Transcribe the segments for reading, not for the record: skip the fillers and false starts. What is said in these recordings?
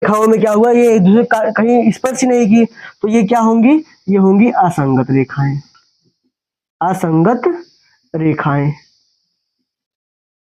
रेखाओं में क्या हुआ, ये एक दूसरे कहीं स्पर्श नहीं की, तो ये क्या होंगी, ये होंगी असंगत रेखाएं, असंगत रेखाएं।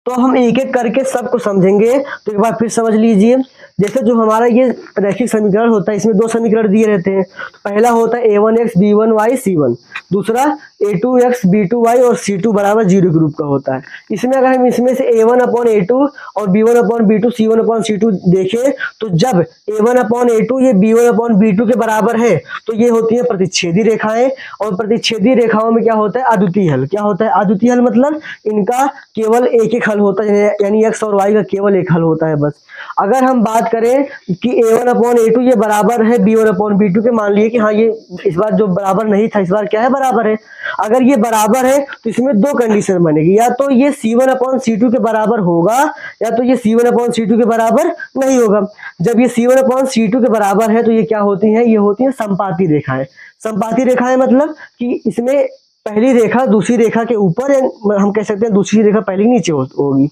तो हम एक एक करके सबको समझेंगे। तो एक बार फिर समझ लीजिए, जैसे जो हमारा ये रैखिक समीकरण होता है, इसमें दो समीकरण दिए रहते हैं। तो पहला होता है a1x b1y c1, दूसरा a2x b2y और c2 बराबर 0 ग्रुप का होता है। इसमें अगर हम इसमें से a1/a2 और b1/b2 c1/c2 देखें, तो जब a1/a2 ये b1/b2 के बराबर है, तो ये होती है प्रतिच्छेदी रेखाएं। और प्रतिच्छेदी रेखाओं में क्या होता है, अद्वितीय हल। क्या होता है अद्वितीय हल, मतलब इनका केवल एक एक हल होता है, यानी x और y का केवल एक हल होता है बस। अगर हम बात करें कि a1/a2 ये बराबर है b1/b2 के, मान लिए कि हाँ ये इस बार जो बराबर नहीं था, इस बार क्या है, बराबर है। अगर ये बराबर है तो इसमें दो कंडीशन बनेगी, या तो ये c1/c2 के बराबर होगा, या तो ये c1/c2 के बराबर नहीं होगा। जब ये c1/c2 के बराबर है तो ये क्या होती है, ये होती है संपाती रेखाएं। संपाती रेखाएं मतलब कि इसमें पहली रेखा दूसरी रेखा के ऊपर, हम कह सकते हैं दूसरी रेखा पहले नीचे होगी।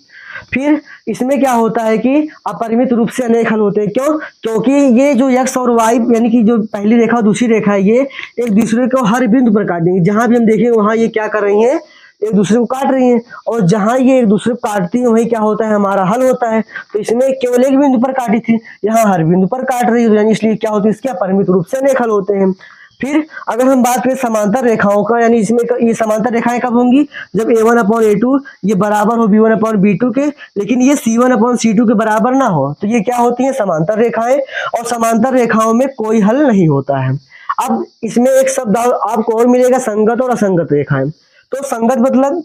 फिर इसमें क्या होता है कि अपरिमित रूप से अनेक हल होते हैं। क्यों? क्योंकि ये जो x और y यानी कि जो पहली रेखा और दूसरी रेखा है, ये एक दूसरे को हर बिंदु पर काटेंगे। जहां भी हम देखेंगे वहां ये क्या कर रही हैं, एक दूसरे को काट रही हैं। और जहां ये एक दूसरे को काटती है वही क्या होता है, हमारा हल होता है। तो इसमें केवल एक बिंदु पर काटी थी, यहाँ हर बिंदु पर काट रही है, यानी इसलिए क्या होती है, इसके अपरिमित रूप से अनेक हल होते हैं। फिर अगर हम बात करें समांतर रेखाओं का, यानी इसमें ये समांतर रेखाएं कब होंगी, जब a1/a2 ये बराबर हो b1/b2 के, लेकिन ये c1/c2 के बराबर ना हो, तो ये क्या होती है, समांतर रेखाएं। और समांतर रेखाओं में कोई हल नहीं होता है। अब इसमें एक शब्द आपको और मिलेगा, संगत और असंगत रेखाएं। तो संगत मतलब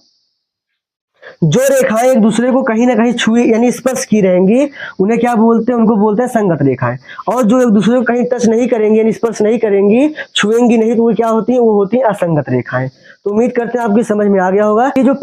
जो रेखाएं एक दूसरे को कहीं ना कहीं छुए यानी स्पर्श की रहेंगी, उन्हें क्या बोलते हैं, उनको बोलते हैं संगत रेखाएं। और जो एक दूसरे को कहीं टच नहीं करेंगी यानी स्पर्श नहीं करेंगी, छुएंगी नहीं, तो वो क्या होती है, वो होती है असंगत रेखाएं। तो उम्मीद करते हैं आपकी समझ में आ गया होगा। ये जो